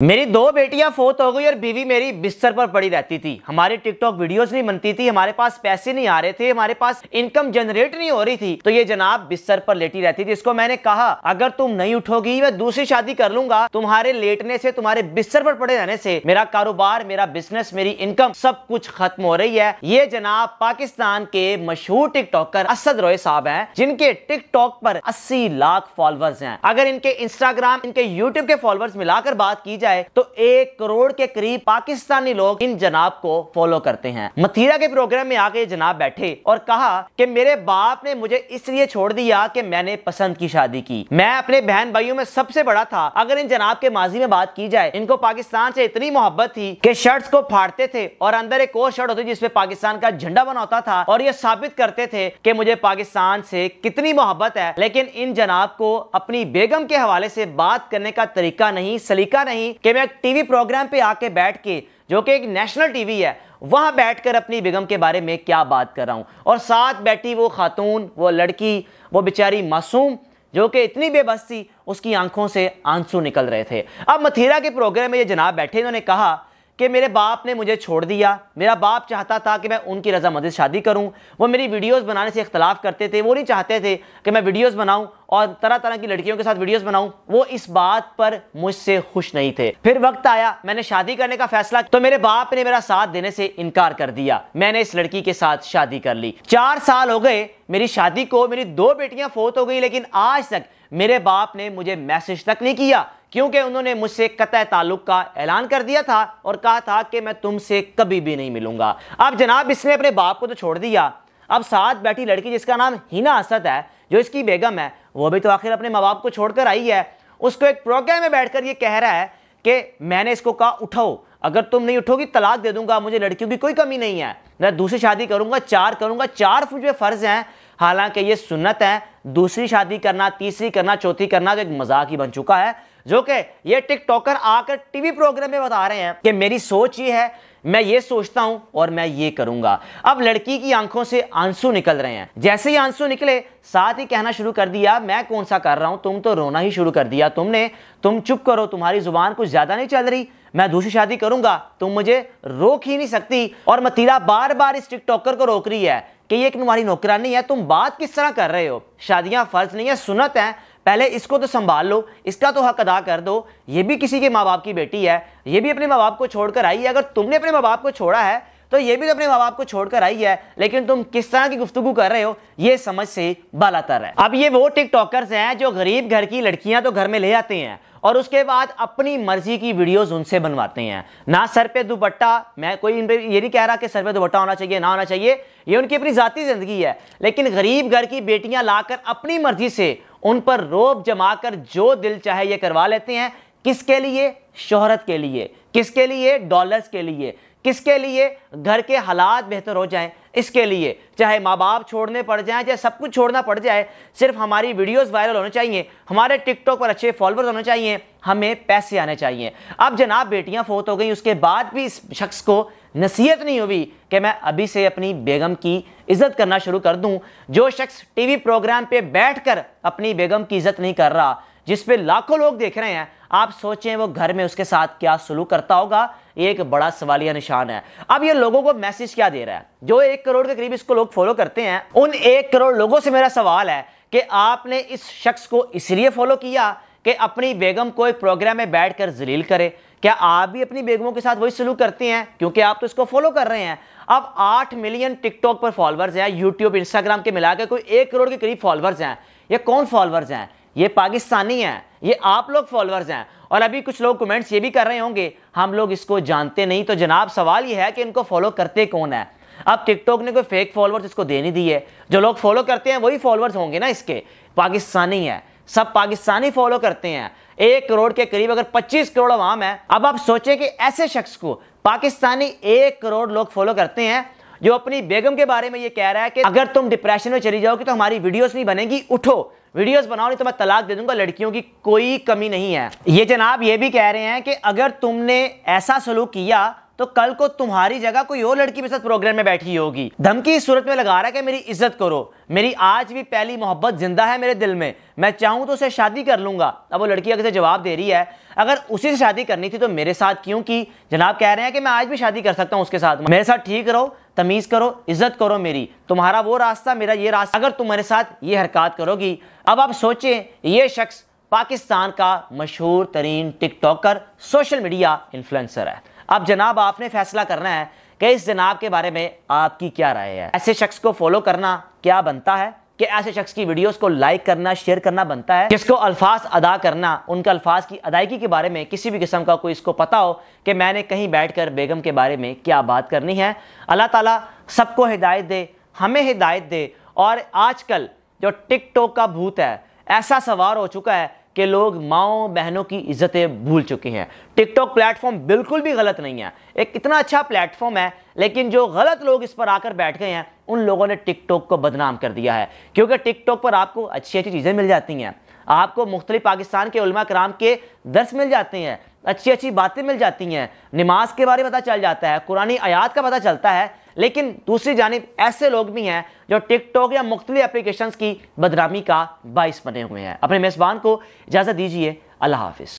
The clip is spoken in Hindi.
मेरी दो बेटियां फोत हो गई और बीवी मेरी बिस्तर पर पड़ी रहती थी। हमारी टिकटॉक वीडियोस नहीं बनती थी, हमारे पास पैसे नहीं आ रहे थे, हमारे पास इनकम जनरेट नहीं हो रही थी, तो ये जनाब बिस्तर पर लेटी रहती थी। इसको मैंने कहा अगर तुम नहीं उठोगी मैं दूसरी शादी कर लूंगा। तुम्हारे लेटने से, तुम्हारे बिस्तर पर पड़े रहने से मेरा कारोबार, मेरा बिजनेस, मेरी इनकम सब कुछ खत्म हो रही है। ये जनाब पाकिस्तान के मशहूर टिकटॉकर असद रोए साहब हैं, जिनके टिकटॉक पर 80 लाख फॉलोअर्स हैं। अगर इनके इंस्टाग्राम, इनके यूट्यूब के फॉलोअर्स मिलाकर बात की तो 1 करोड़ के करीब पाकिस्तानी लोग इन जनाब को फॉलो करते हैं। मथीरा के प्रोग्राम में आके जनाब बैठे और कहा कि मेरे बाप ने मुझे इसलिए छोड़ दिया कि मैंने पसंद की शादी की। मैं अपने बहन भाइयों में सबसे बड़ा था। अगर इन जनाब के माजी में बात की जाए, इनको पाकिस्तान से इतनी मोहब्बत थी कि शर्ट्स को फाड़ते थे और अंदर एक और शर्ट होती जिसपे पाकिस्तान का झंडा बना होता था और ये साबित करते थे कि मुझे पाकिस्तान से कितनी मोहब्बत है। लेकिन इन जनाब को अपनी बेगम के हवाले से बात करने का तरीका नहीं, सलीका नहीं कि मैं टीवी प्रोग्राम पे आके बैठ के, जो कि एक नेशनल टीवी है, वहां बैठकर अपनी बेगम के बारे में क्या बात कर रहा हूं। और साथ बैठी वो खातून, वो लड़की, वो बेचारी मासूम जो कि इतनी बेबस थी, उसकी आंखों से आंसू निकल रहे थे। अब मथीरा के प्रोग्राम में ये जनाब बैठे, इन्होंने कहा कि मेरे बाप ने मुझे छोड़ दिया। मेरा बाप चाहता था कि मैं उनकी रजामंदी से शादी करूं। वो मेरी वीडियोस बनाने से इख्तलाफ करते थे। वो नहीं चाहते थे कि मैं वीडियोस बनाऊं और तरह तरह की लड़कियों के साथ वीडियोस बनाऊं। वो इस बात पर मुझसे खुश नहीं थे। फिर वक्त आया, मैंने शादी करने का फैसला, तो मेरे बाप ने मेरा साथ देने से इनकार कर दिया। मैंने इस लड़की के साथ शादी कर ली। 4 साल हो गए मेरी शादी को, मेरी 2 बेटियां फोत हो गई, लेकिन आज तक मेरे बाप ने मुझे मैसेज तक नहीं किया, क्योंकि उन्होंने मुझसे कतई ताल्लुक का ऐलान कर दिया था और कहा था कि मैं तुमसे कभी भी नहीं मिलूंगा। अब जनाब इसने अपने बाप को तो छोड़ दिया, अब साथ बैठी लड़की जिसका नाम हिना असद है, जो इसकी बेगम है, वो भी तो आखिर अपने माँ बाप को छोड़कर आई है। उसको एक प्रोग्राम में बैठकर ये कह रहा है कि मैंने इसको कहा उठो, अगर तुम नहीं उठोगी तलाक दे दूंगा, मुझे लड़कियों की कोई कमी नहीं है, मैं दूसरी शादी करूंगा, 4 करूंगा, 4 मुझे फर्ज हैं। हालांकि ये सुन्नत है, दूसरी शादी करना, तीसरी करना, चौथी करना तो एक मजाक ही बन चुका है, जो कि ये टिकटॉकर आकर टीवी प्रोग्राम में बता रहे हैं कि मेरी सोच ये है, मैं ये सोचता हूं और मैं ये करूंगा। अब लड़की की आंखों से आंसू निकल रहे हैं। जैसे ही आंसू निकले, साथ ही कहना शुरू कर दिया, मैं कौन सा कर रहा हूं, तुम तो रोना ही शुरू कर दिया तुमने, तुम चुप करो, तुम्हारी जुबान कुछ ज्यादा नहीं चल रही, मैं दूसरी शादी करूंगा, तुम मुझे रोक ही नहीं सकती। और मतीरा बार बार इस टिकटॉकर को रोक रही है कि ये तुम्हारी नौकरानी है, तुम बात किस तरह कर रहे हो, शादियां फर्ज नहीं है, सुन्नत है, पहले इसको तो संभाल लो, इसका तो हक अदा कर दो, ये भी किसी के माँ बाप की बेटी है, ये भी अपने माँ बाप को छोड़कर आई है। अगर तुमने अपने माँ बाप को छोड़ा है तो ये भी तो अपने माँ बाप को छोड़कर आई है, लेकिन तुम किस तरह की गुफ्तगू कर रहे हो, ये समझ से बालातर है। अब ये वो टिकटॉकर्स हैं जो गरीब घर की लड़कियां तो घर में ले आते हैं और उसके बाद अपनी मर्जी की वीडियोस उनसे बनवाते हैं। ना सर पे दुपट्टा, मैं कोई इन पे ये नहीं कह रहा कि सर पे दुपट्टा होना चाहिए ना होना चाहिए, ये उनकी अपनी जाती जिंदगी है, लेकिन गरीब घर की बेटियां लाकर अपनी मर्जी से उन पर रोब जमाकर जो दिल चाहे ये करवा लेते हैं। किसके लिए? शोहरत के लिए। किसके लिए? डॉलर्स के लिए। किसके लिए? घर के हालात बेहतर हो जाएं, इसके लिए। चाहे माँ बाप छोड़ने पड़ जाएं, चाहे सब कुछ छोड़ना पड़ जाए, सिर्फ हमारी वीडियोस वायरल होने चाहिए, हमारे टिकटॉक पर अच्छे फॉलोअर्स होने चाहिए, हमें पैसे आने चाहिए। अब जनाब बेटियां फोत हो गई, उसके बाद भी इस शख्स को नसीहत नहीं हुई कि मैं अभी से अपनी बेगम की इज्जत करना शुरू कर दूं। जो शख्स टीवी प्रोग्राम पे बैठकर अपनी बेगम की इज्जत नहीं कर रहा, जिस पे लाखों लोग देख रहे हैं, आप सोचें वो घर में उसके साथ क्या सलूक करता होगा, एक बड़ा सवालिया निशान है। अब ये लोगों को मैसेज क्या दे रहा है? जो 1 करोड़ के करीब इसको लोग फॉलो करते हैं, उन 1 करोड़ लोगों से मेरा सवाल है कि आपने इस शख्स को इसलिए फॉलो किया कि अपनी बेगम को एक प्रोग्राम में बैठकर जलील करे? क्या आप भी अपनी बेगमों के साथ वही सलूक करते हैं? क्योंकि आप तो इसको फॉलो कर रहे हैं। अब 8 मिलियन टिकटॉक पर फॉलोअर्स हैं, यूट्यूब, इंस्टाग्राम के मिलाकर कोई 1 करोड़ के करीब फॉलोअर्स हैं। ये कौन फॉलोअर्स हैं? ये पाकिस्तानी हैं, ये आप लोग फॉलोअर्स हैं। और अभी कुछ लोग कमेंट्स ये भी कर रहे होंगे, हम लोग इसको जानते नहीं। तो जनाब सवाल ये है कि इनको फॉलो करते कौन है? अब टिकटॉक ने कोई फेक फॉलोअर्स इसको दे नहीं दिए, जो लोग फॉलो करते हैं वही फॉलोअर्स होंगे ना इसके। पाकिस्तानी है, सब पाकिस्तानी फॉलो करते हैं। 1 करोड़ के करीब अगर 25 करोड़ अवाम है, अब आप सोचें कि ऐसे शख्स को पाकिस्तानी 1 करोड़ लोग फॉलो करते हैं, जो अपनी बेगम के बारे में ये कह रहा है कि अगर तुम डिप्रेशन में चली जाओगी तो हमारी वीडियोस नहीं बनेगी, उठो वीडियोस बनाओ, नहीं तो मैं तलाक दे दूंगा, लड़कियों की कोई कमी नहीं है। ये जनाब ये भी कह रहे हैं कि अगर तुमने ऐसा सलूक किया तो कल को तुम्हारी जगह कोई और लड़की मेरे साथ प्रोग्राम में बैठी होगी। धमकी इस सूरत में लगा रहा है कि मेरी इज्जत करो, मेरी आज भी पहली मोहब्बत जिंदा है मेरे दिल में, मैं चाहूं तो उसे शादी कर लूंगा। अब वो लड़की अगर जवाब दे रही है अगर उसी से शादी करनी थी तो मेरे साथ क्यों की? जनाब कह रहे हैं कि मैं आज भी शादी कर सकता हूं उसके साथ, मेरे साथ ठीक रहो, तमीज करो, इज्जत करो मेरी, तुम्हारा वो रास्ता मेरा ये रास्ता, अगर तुम मेरे साथ ये हरकत करोगी। अब आप सोचें, ये शख्स पाकिस्तान का मशहूर तरीन टिकटॉकर, सोशल मीडिया इन्फ्लुएंसर है। अब जनाब आपने फैसला करना है कि इस जनाब के बारे में आपकी क्या राय है। ऐसे शख्स को फॉलो करना क्या बनता है कि ऐसे शख्स की वीडियोस को लाइक करना, शेयर करना बनता है? जिसको अल्फाज अदा करना, उनका अल्फाज की अदायगी के बारे में किसी भी किस्म का कोई इसको पता हो कि मैंने कहीं बैठकर बेगम के बारे में क्या बात करनी है। अल्लाह ताला सबको हिदायत दे, हमें हिदायत दे। और आजकल जो टिकटॉक का भूत है ऐसा सवार हो चुका है कि लोग माओ बहनों की इज्जतें भूल चुके हैं। टिकटॉक प्लेटफॉर्म बिल्कुल भी गलत नहीं है, एक इतना अच्छा प्लेटफॉर्म है, लेकिन जो गलत लोग इस पर आकर बैठ गए हैं उन लोगों ने टिकटॉक को बदनाम कर दिया है। क्योंकि टिकटॉक पर आपको अच्छी अच्छी चीज़ें मिल जाती हैं, आपको मुख्तलिफ पाकिस्तान के उलमा कराम के दर्स मिल जाते हैं, अच्छी अच्छी बातें मिल जाती हैं, नमाज के बारे में पता चल जाता है, कुरानी आयात का पता चलता है। लेकिन दूसरी जानिब ऐसे लोग भी हैं जो टिकटॉक या मुख्तलिफ एप्लीकेशंस की बदनामी का बाइस बने हुए हैं। अपने मेज़बान को इजाज़त दीजिए। अल्लाह हाफिज़।